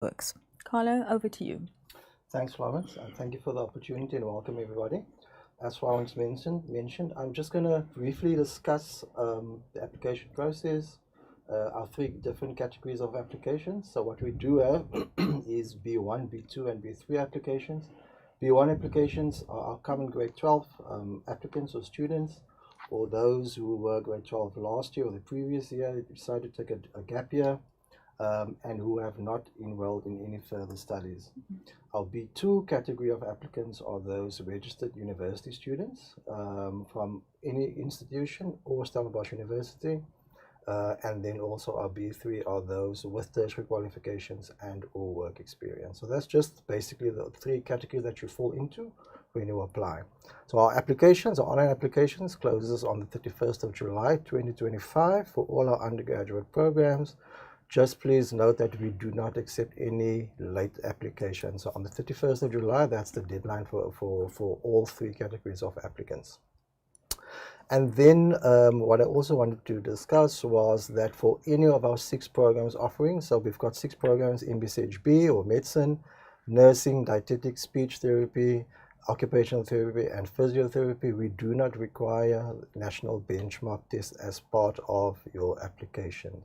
works. Carlo, over to you. Thanks, Florence, and thank you for the opportunity and welcome everybody. As Florence mentioned, I'm just going to briefly discuss the application process, our three different categories of applications. So what we do have is B1, B2, and B3 applications. B1 applications are our common grade 12 applicants or students, or those who were grade 12 last year or the previous year, decided to take a gap year, and who have not enrolled in any further studies. Our B2 category of applicants are those registered university students from any institution or Stellenbosch University. And then also our B3 are those with tertiary qualifications and or work experience. So that's just basically the three categories that you fall into when you apply. So our applications, our online applications, closes on the 31st of July 2025 for all our undergraduate programs. Just please note that we do not accept any late applications. So on the 31st of July, that's the deadline for all three categories of applicants. And then what I also wanted to discuss was that for any of our 6 programs offering, so we've got 6 programs in BCHB or medicine, nursing, dietetic, speech therapy, occupational therapy, and physiotherapy, we do not require national benchmark tests as part of your application.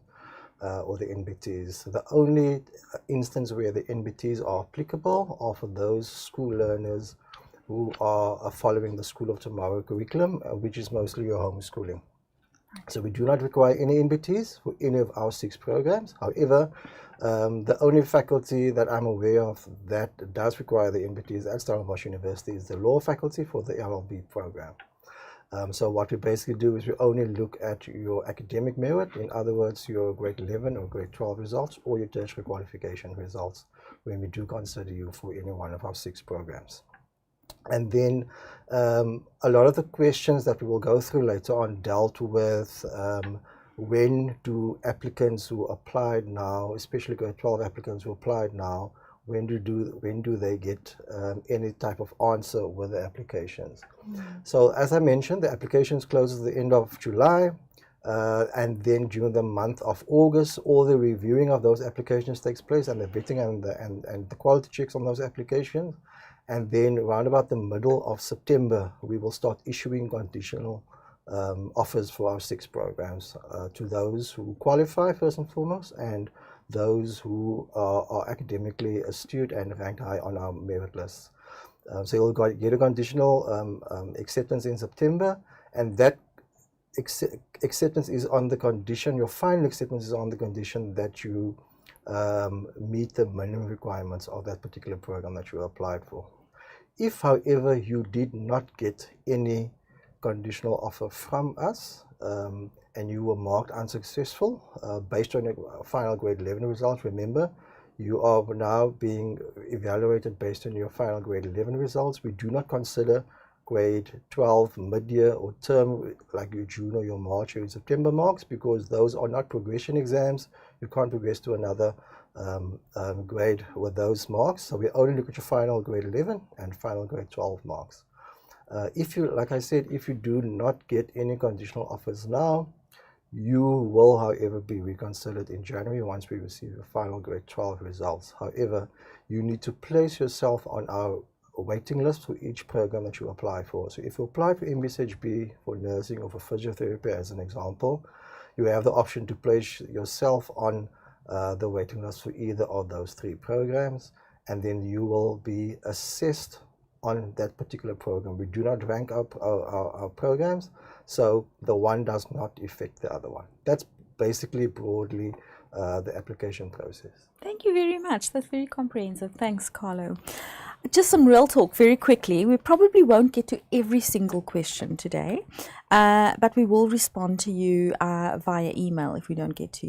Or the NBTs. The only instance where the NBTs are applicable are for those school learners who are following the School of Tomorrow curriculum, which is mostly your homeschooling. So we do not require any NBTs for any of our 6 programs. However, the only faculty that I'm aware of that does require the NBTs at Stellenbosch University is the law faculty for the LLB program. So what we basically do is we only look at your academic merit, in other words, your grade 11 or grade 12 results or your tertiary qualification results when we do consider you for any one of our 6 programs. And then a lot of the questions that we will go through later on dealt with when do applicants who applied now, especially grade 12 applicants who applied now, when do they get any type of answer with the applications. So as I mentioned, the applications close at the end of July, and then during the month of August, all the reviewing of those applications takes place, and the vetting and the quality checks on those applications. And then around about the middle of September, we will start issuing conditional offers for our 6 programs to those who qualify first and foremost, and those who are academically astute and ranked high on our merit lists. So you'll get a conditional acceptance in September, and that acceptance is on the condition, your final acceptance is on the condition that you meet the minimum requirements of that particular program that you applied for. If, however, you did not get any conditional offer from us, and you were marked unsuccessful based on your final grade 11 results, remember, you are now being evaluated based on your final grade 11 results. We do not consider grade 12 mid-year or term like your June or your March or your September marks, because those are not progression exams. You can't progress to another grade with those marks. So we only look at your final grade 11 and final grade 12 marks. If you, like I said, if you do not get any conditional offers now, you will, however, be reconsidered in January once we receive your final grade 12 results. However, you need to place yourself on our waiting list for each program that you apply for. So if you apply for MBCHB, for nursing, or for physiotherapy as an example, you have the option to place yourself on the waiting list for either of those 3 programs, and then you will be assessed on that particular program. We do not rank up our programs, so the one does not affect the other one. That's basically broadly the application process. Thank you very much. That's very comprehensive. Thanks, Carlo. Just some real talk very quickly. We probably won't get to every single question today, but we will respond to you via email if we don't get to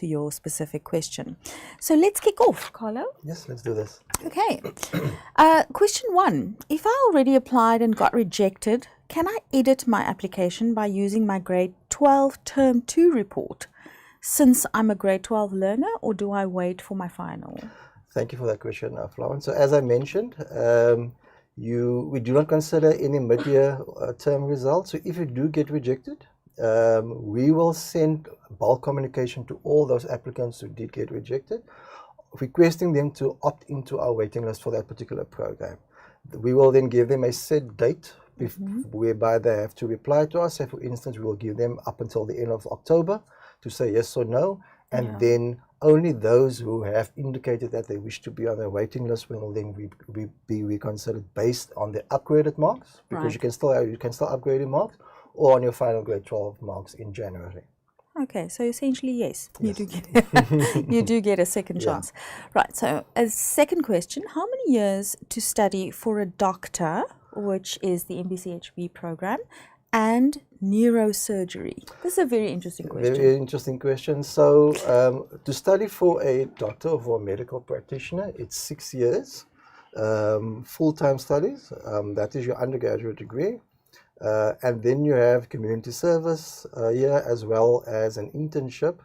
your specific question. So let's kick off, Carlo. Yes, let's do this. Okay. Question 1. If I already applied and got rejected, can I edit my application by using my grade 12 term 2 report since I'm a grade 12 learner, or do I wait for my final? Thank you for that question, Florence. So as I mentioned, we do not consider any mid-year term results. So if you do get rejected, we will send bulk communication to all those applicants who did get rejected, requesting them to opt into our waiting list for that particular program. We will then give them a set date whereby they have to reply to us. Say, for instance, we will give them up until the end of October to say yes or no, and then only those who have indicated that they wish to be on the waiting list will then be reconsidered based on the upgraded marks, because you can still upgrade your marks, or on your final grade 12 marks in January. Okay, so essentially, yes. You do get you do get a second chance. Right, so a second question, how many years to study for a doctor, which is the MBCHB program, and neurosurgery? This is a very interesting question. Very interesting question. So to study for a doctor or for a medical practitioner, it's 6 years, full-time studies. That is your undergraduate degree. And then you have community service year, as well as an internship,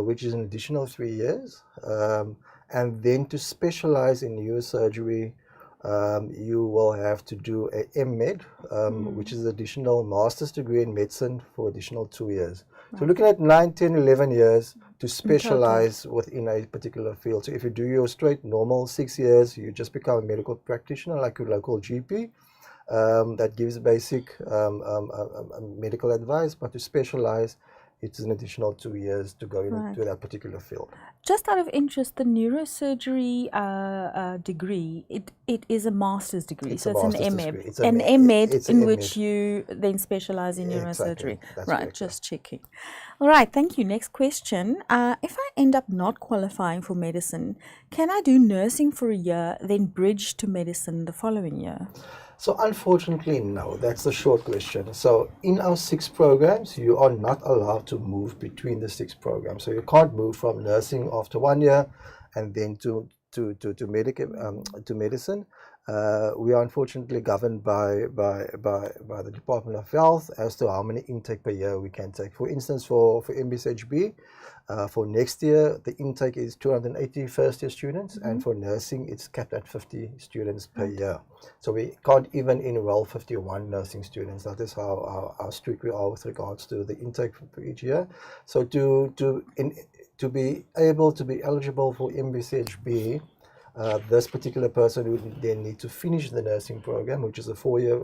which is an additional 3 years. And then to specialize in neurosurgery, you will have to do a MMed, which is an additional master's degree in medicine for additional 2 years. So looking at 9, 10, 11 years to specialize within a particular field. So if you do your straight normal 6 years, you just become a medical practitioner like your local GP. That gives basic medical advice, but to specialize, it's an additional 2 years to go into that particular field. Just out of interest, the neurosurgery degree, it is a master's degree, so it's an MMed. It's an MMed in which you then specialize in neurosurgery. That's right, correct, just checking. All right, thank you. Next question. If I end up not qualifying for medicine, can I do nursing for a year, then bridge to medicine the following year? So unfortunately, no, that's the short question. So in our 6 programs, you are not allowed to move between the 6 programs. So you can't move from nursing after 1 year and then to medicine. We are unfortunately governed by the Department of Health as to how many intake per year we can take. For instance, for MBCHB, for next year, the intake is 280 first-year students, and for nursing, it's capped at 50 students per year. So we can't even enroll 51 nursing students. That is how strict we are with regards to the intake for each year. So to be able to be eligible for MBCHB, this particular person would then need to finish the nursing program, which is a 4-year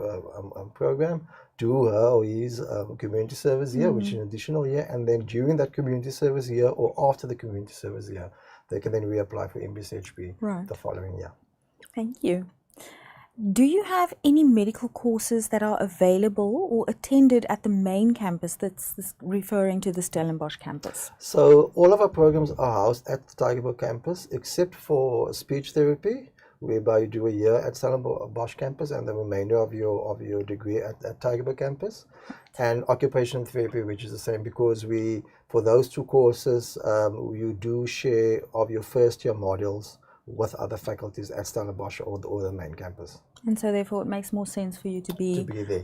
program, do her or his community service year, which is an additional year, and then during that community service year or after the community service year, they can then reapply for MBCHB the following year. Thank you. Do you have any medical courses that are available or attended at the main campus, that's referring to the Stellenbosch campus? So all of our programs are housed at the Tygerberg campus, except for speech therapy, whereby you do a year at Stellenbosch campus and the remainder of your degree at Tygerberg campus, and occupational therapy, which is the same, because for those 2 courses, you do share of your first year modules with other faculties at Stellenbosch or the main campus. And so therefore it makes more sense for you to be there.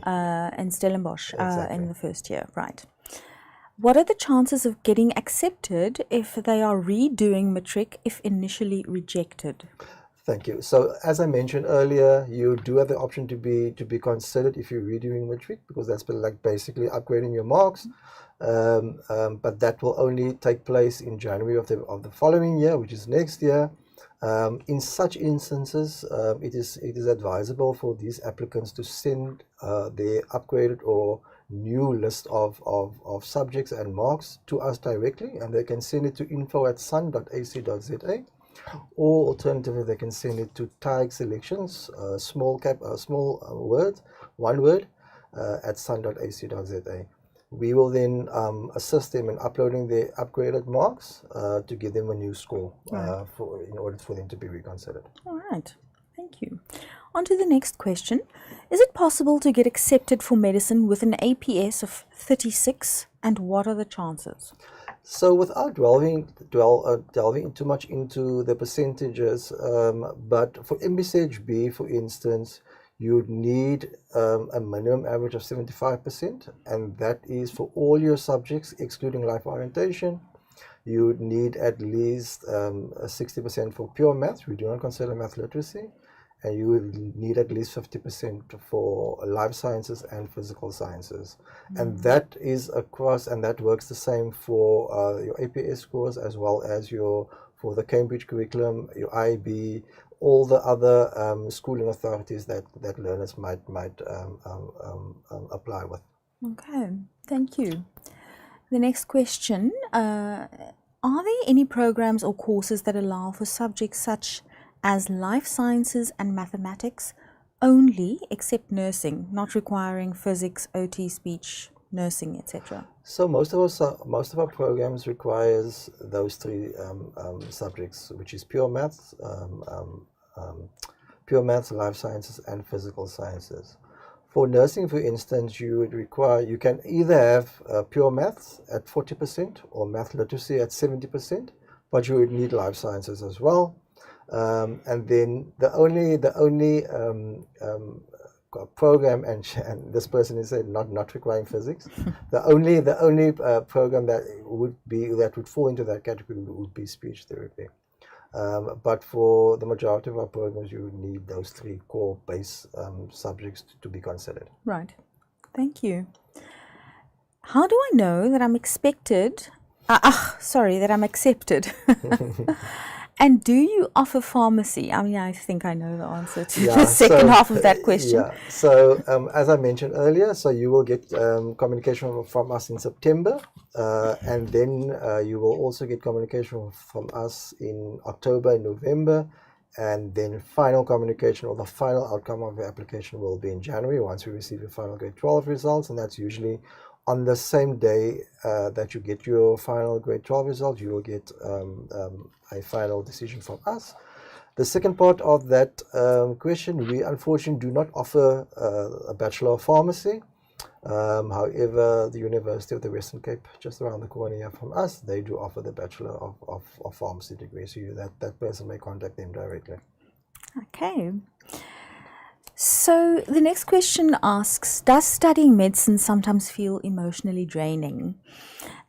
In Stellenbosch in the first year, right? What are the chances of getting accepted if they are redoing matric if initially rejected? Thank you. So as I mentioned earlier, you do have the option to be considered if you're redoing matric, because that's like basically upgrading your marks. But that will only take place in January of the following year, which is next year. In such instances, it is advisable for these applicants to send their upgraded or new list of subjects and marks to us directly, and they can send it to info@sun.ac.za, or alternatively they can send it to TIG Selections, one word, at sun.ac.za. We will then assist them in uploading their upgraded marks to give them a new score in order for them to be reconsidered. All right, thank you. On to the next question. Is it possible to get accepted for medicine with an APS of 36, and what are the chances? So without delving too much into the percentages, but for MBCHB, for instance, you need a minimum average of 75%, and that is for all your subjects, excluding life orientation. You would need at least 60% for pure math. We do not consider math literacy. And you would need at least 50% for life sciences and physical sciences. And that is across, and that works the same for your APS scores as well as your for the Cambridge curriculum, your IB, all the other schooling authorities that learners might apply with. Okay, thank you. The next question, are there any programs or courses that allow for subjects such as life sciences and mathematics only, except nursing, not requiring physics, OT, speech, nursing, etc.? So most of our programs requires those three subjects, which is pure maths, life sciences, and physical sciences. For nursing, for instance, you can either have pure maths at 40% or math literacy at 70%, but you would need life sciences as well. And then the only program, and this person is not requiring physics. the only program that would fall into that category would be speech therapy. But for the majority of our programs, you would need those three core base subjects to be considered. Right. Thank you. How do I know that I'm expected? That I'm accepted. And do you offer pharmacy? I mean, I think I know the answer to the second half of that question. Yeah. So as I mentioned earlier, so you will get communication from us in September, and then you will also get communication from us in October and November, and then final communication or the final outcome of the application will be in January once we receive your final grade 12 results, and that's usually on the same day that you get your final grade 12 result. You will get a final decision from us. The second part of that question, we unfortunately do not offer a Bachelor of Pharmacy. However, the University of the Western Cape, just around the corner here from us, they do offer the Bachelor of Pharmacy degree, so that person may contact them directly. Okay. So the next question asks, does studying medicine sometimes feel emotionally draining?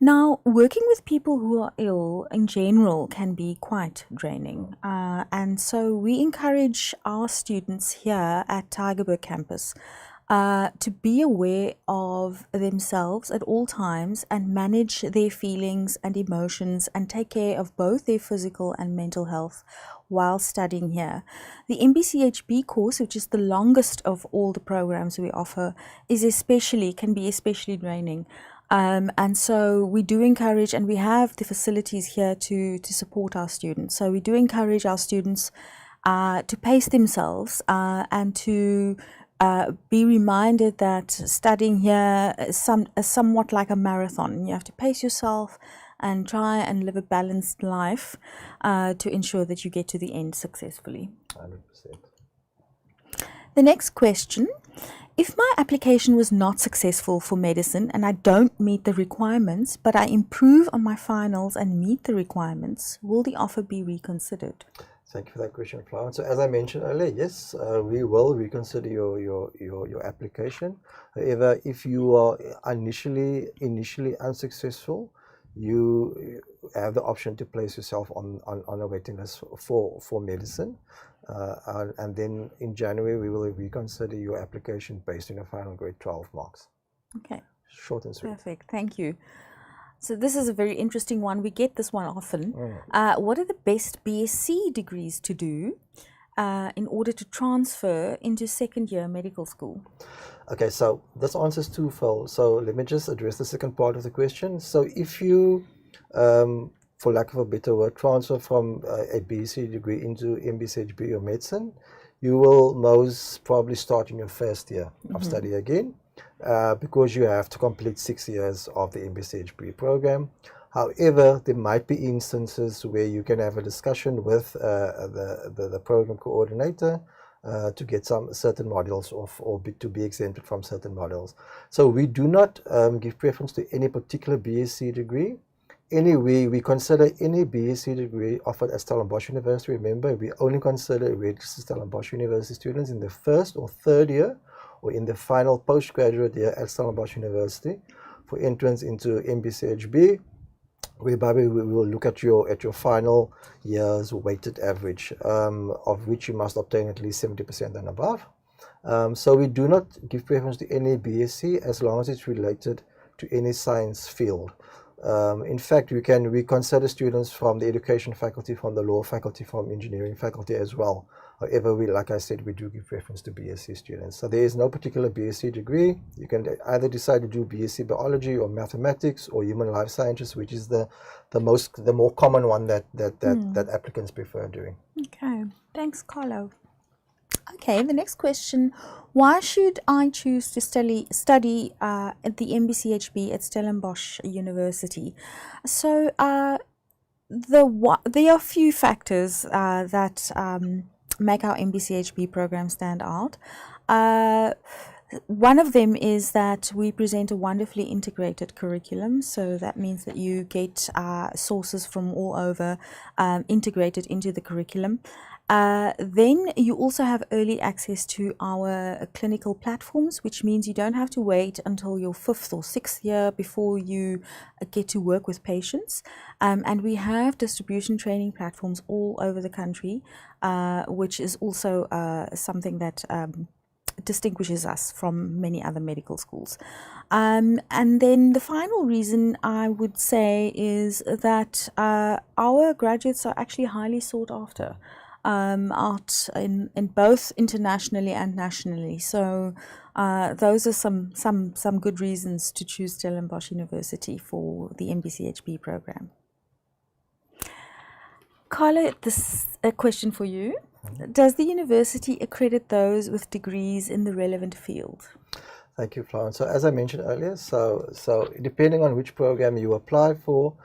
Now, working with people who are ill in general can be quite draining. And so we encourage our students here at Tygerberg campus to be aware of themselves at all times and manage their feelings and emotions and take care of both their physical and mental health while studying here. The MBCHB course, which is the longest of all the programs we offer, can be especially draining. And so we do encourage, and we have the facilities here to support our students. So we do encourage our students to pace themselves and to be reminded that studying here is somewhat like a marathon. You have to pace yourself and try and live a balanced life to ensure that you get to the end successfully. 100%. The next question, if my application was not successful for medicine and I don't meet the requirements, but I improve on my finals and meet the requirements, will the offer be reconsidered? Thank you for that question, Florence. So as I mentioned earlier, yes, we will reconsider your application. However, if you are initially unsuccessful, you have the option to place yourself on a waiting list for medicine. And then in January, we will reconsider your application based on your final grade 12 marks. Okay. Short and sweet. Perfect. Thank you. So this is a very interesting one. We get this one often. What are the best BSc degrees to do in order to transfer into second year medical school? Okay, so this answer is twofold. So let me just address the second part of the question. So if you, for lack of a better word, transfer from a BSc degree into MBCHB or medicine, you will most probably start in your first year of study again. Because you have to complete 6 years of the MBCHB program. However, there might be instances where you can have a discussion with the program coordinator to get some certain modules off or to be exempted from certain modules. So we do not give preference to any particular BSc degree. Anyway, we consider any BSc degree offered at Stellenbosch University. Remember, we only consider registered Stellenbosch University students in the first or third year or in the final postgraduate year at Stellenbosch University for entrance into MBCHB, whereby we will look at your final year's weighted average, of which you must obtain at least 70% and above. So we do not give preference to any BSc as long as it's related to any science field. In fact, we consider students from the education faculty, from the law faculty, from engineering faculty as well. However, like I said, we do give preference to BSc students. So there is no particular BSc degree. You can either decide to do BSc biology or mathematics or human life sciences, which is the more common one that applicants prefer doing. Okay, thanks, Carlo. Okay, the next question: why should I choose to study at the MBCHB at Stellenbosch University? So there are a few factors that make our MBCHB program stand out. One of them is that we present a wonderfully integrated curriculum. So that means that you get sources from all over integrated into the curriculum. Then you also have early access to our clinical platforms, which means you don't have to wait until your 5th or 6th year before you get to work with patients. And we have distribution training platforms all over the country, which is also something that distinguishes us from many other medical schools. And then the final reason I would say is that our graduates are actually highly sought after out in both internationally and nationally. So those are some good reasons to choose Stellenbosch University for the MBCHB program. Carlo, this is a question for you. Does the university accredit those with degrees in the relevant field? Thank you, Florence. So as I mentioned earlier, so depending on which program you apply for,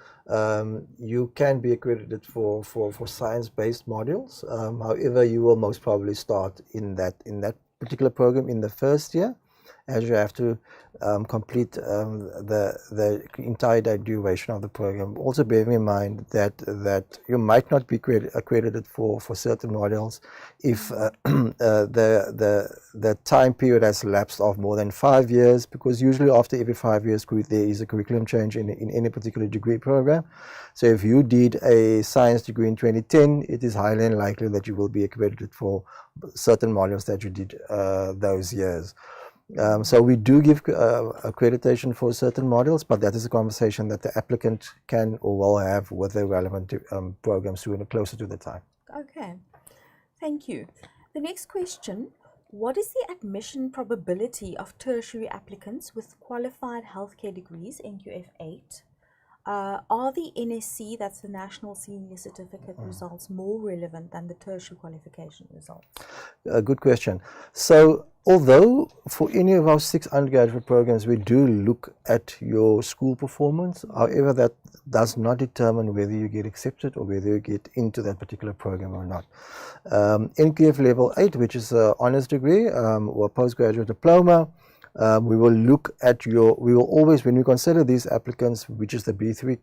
you can be accredited for science-based modules. However, you will most probably start in that particular program in the first year, as you have to complete the entire duration of the program. Also bearing in mind that you might not be accredited for certain modules if the time period has lapsed of more than 5 years, because usually after every 5 years there is a curriculum change in any particular degree program. So if you did a science degree in 2010, it is highly unlikely that you will be accredited for certain modules that you did those years. So we do give accreditation for certain modules, but that is a conversation that the applicant can or will have with the relevant programs closer to the time. Okay, thank you. The next question: what is the admission probability of tertiary applicants with qualified healthcare degrees, NQF8? Are the NSC, that's the National Senior Certificate results, more relevant than the tertiary qualification results? Good question. So although for any of our 6 undergraduate programs we do look at your school performance, however, that does not determine whether you get accepted or whether you get into that particular program or not. NQF level 8, which is an honors degree or postgraduate diploma, we will look at we will always, when we consider these applicants, which is the B3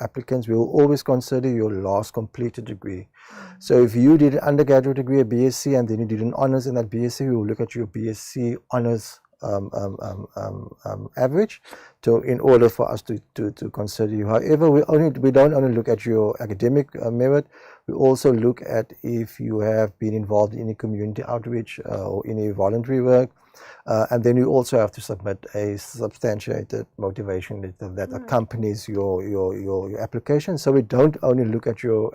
applicants, we will always consider your last completed degree. So if you did an undergraduate degree, a BSc, and then you did an honors in that BSc, we will look at your BSc honors average in order for us to consider you. However, we don't only look at your academic merit. We also look at if you have been involved in any community outreach or any voluntary work. And then you also have to submit a substantiated motivation letter that accompanies your application. So we don't only look at your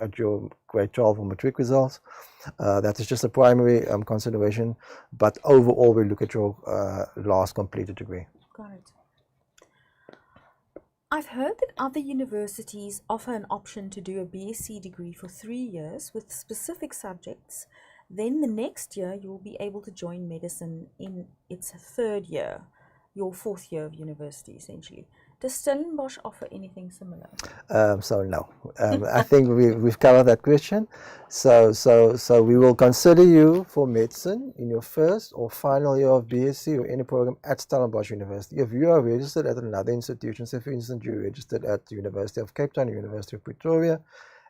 grade 12 or matric results. That is just a primary consideration. But overall, we look at your last completed degree. Got it. I've heard that other universities offer an option to do a BSc degree for 3 years with specific subjects. Then the next year you will be able to join medicine in its 3rd year, your 4th year of university essentially. Does Stellenbosch offer anything similar? So no, I think we've covered that question. So we will consider you for medicine in your 1st or final year of BSc or any program at Stellenbosch University. If you are registered at another institution, say for instance you're registered at the University of Cape Town, University of Pretoria,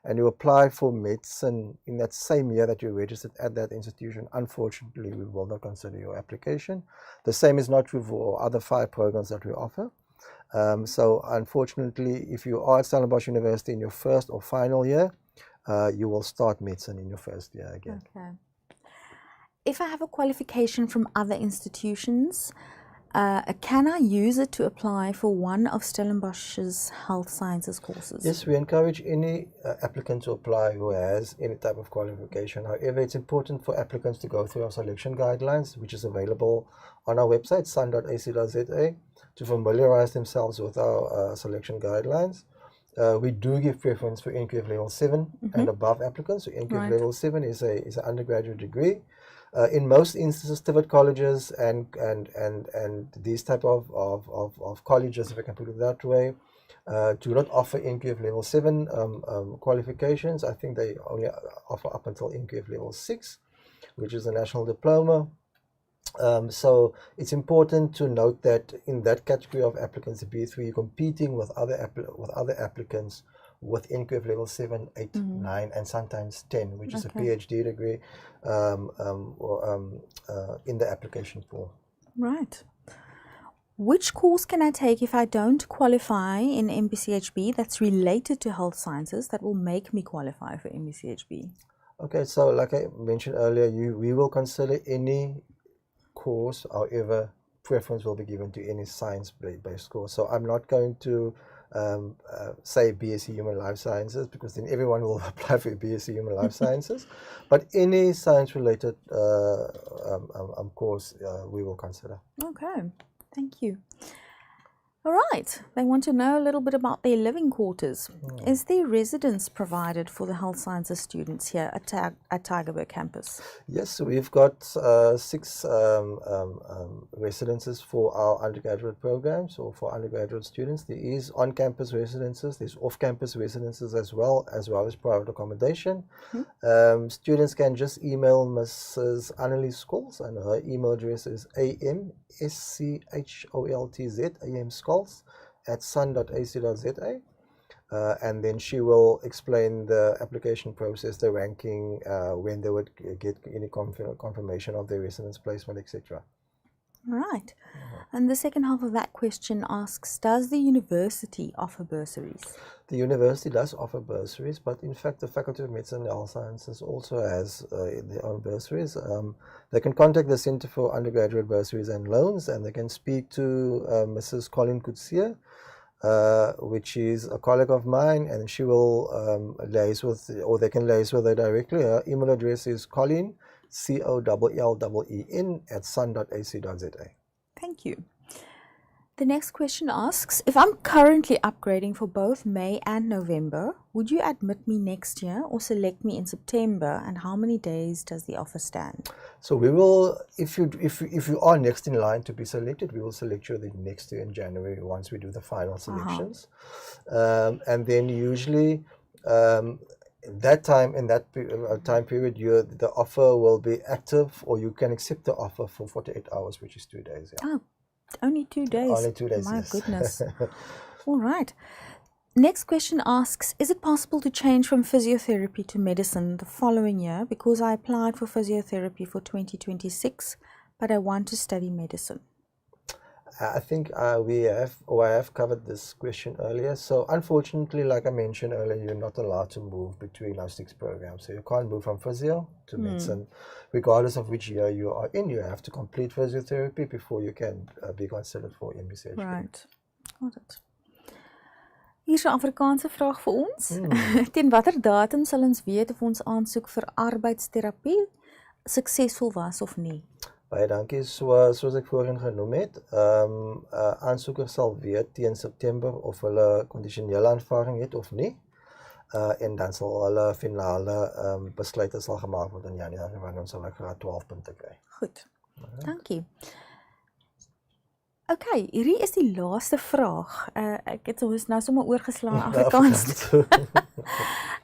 and you apply for medicine in that same year that you're registered at that institution, unfortunately, we will not consider your application. The same is not true for other 5 programs that we offer. So unfortunately, if you are at Stellenbosch University in your 1st or final year, you will start medicine in your 1st year again. Okay. If I have a qualification from other institutions, Can I use it to apply for one of Stellenbosch's health sciences courses? Yes, we encourage any applicant to apply who has any type of qualification. However, it's important for applicants to go through our selection guidelines, which is available on our website, sun.ac.za, to familiarize themselves with our selection guidelines. We do give preference for NQF level 7 and above applicants. So NQF level 7 is an undergraduate degree. In most instances, TVET colleges and these type of colleges, if I can put it that way, do not offer NQF level 7 qualifications. I think they only offer up until NQF level 6, which is a national diploma. So it's important to note that in that category of applicants, B3, you're competing with other applicants with NQF level 7, 8, 9, and sometimes 10, which is a PhD degree in the application pool. Right. Which course can I take if I don't qualify in MBCHB that's related to health sciences that will make me qualify for MBCHB? Okay, so like I mentioned earlier, we will consider any course, however, preference will be given to any science-based course. So I'm not going to say BSc Human Life Sciences, because then everyone will apply for BSc Human Life Sciences. But any science-related course we will consider. Okay, thank you. All right, they want to know a little bit about their living quarters. Is there residence provided for the health sciences students here at Tygerberg campus? Yes, so we've got 6 residences for our undergraduate programs, or for undergraduate students. There is on-campus residences, there's off-campus residences as well as private accommodation. Students can just email Mrs. Annelies Scholes, and her email address is amscholz@sun.ac.za, and then she will explain the application process, the ranking, when they would get any confirmation of their residence placement, etc. Right. And the second half of that question asks, does the university offer bursaries? The university does offer bursaries, but in fact the Faculty of Medicine and Health Sciences also has their own bursaries. They can contact the Center for Undergraduate Bursaries and Loans, and they can speak to Mrs. Colleen Coetzee, which is a colleague of mine, and she will liaise with, or they can liaise with her directly. Her email address is Colleen, COLLEEN @sun.ac.za. Thank you. The next question asks, if I'm currently upgrading for both May and November, would you admit me next year or select me in September, and how many days does the offer stand? So we will, if you are next in line to be selected, we will select you the next year in January once we do the final selections. And then usually that time, in that time period, the offer will be active, or you can accept the offer for 48 hours, which is 2 days. Yeah. Oh, only 2 days. Only 2 days. My yes. goodness. All right. Next question asks, is it possible to change from physiotherapy to medicine the following year, because I applied for physiotherapy for 2026, but I want to study medicine? I think I have covered this question earlier. So unfortunately, like I mentioned earlier, you're not allowed to move between our 6 programs. So you can't move from physio to medicine, regardless of which year you are in. You have to complete physiotherapy before you can be considered for MBCHB. Right. Got it. Hier is 'n Afrikaanse vraag vir ons. Teen watter datum sal ons weet of ons aansoek vir arbeidsterapie suksesvol was of nie? Baie dankie. Soos ek voorheen genoem het, aansoekers sal weet teen September of hulle kondisionele aanvaarding het of nie. En dan sal hulle finale besluite sal gemaak word in Januarie, wanneer ons hulle graad 12 punte kry. Goed. Dankie. Okay, hierdie is die laaste vraag. Ek het ons nou sommer oorgeslaan Afrikaans.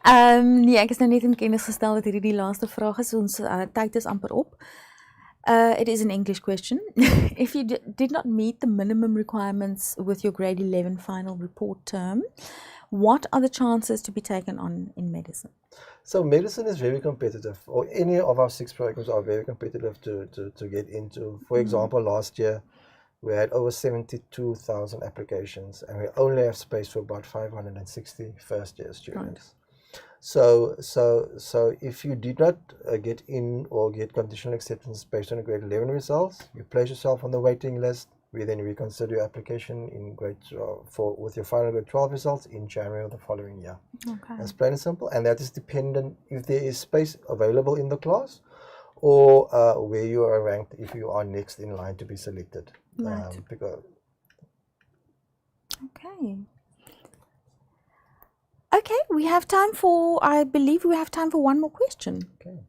Nee, ek is nou net in kennis gestel dat hierdie die laaste vraag is. Ons tyd is amper op. It is an English question. If you did not meet the minimum requirements with your grade 11 final report term, what are the chances to be taken on in medicine? So medicine is very competitive, or any of our 6 programs are very competitive to get into. For example, last year we had over 72,000 applications, and we only have space for about 560 first-year students. Right. So if you did not get in or get conditional acceptance based on your grade 11 results, you place yourself on the waiting list. We then reconsider your application in grade with your final grade 12 results in January of the following year. Okay. That's plain and simple, and that is dependent if there is space available in the class, or where you are ranked if you are next in line to be selected. Right. Okay. Okay, we have time for, I believe we have time for one more question. Okay.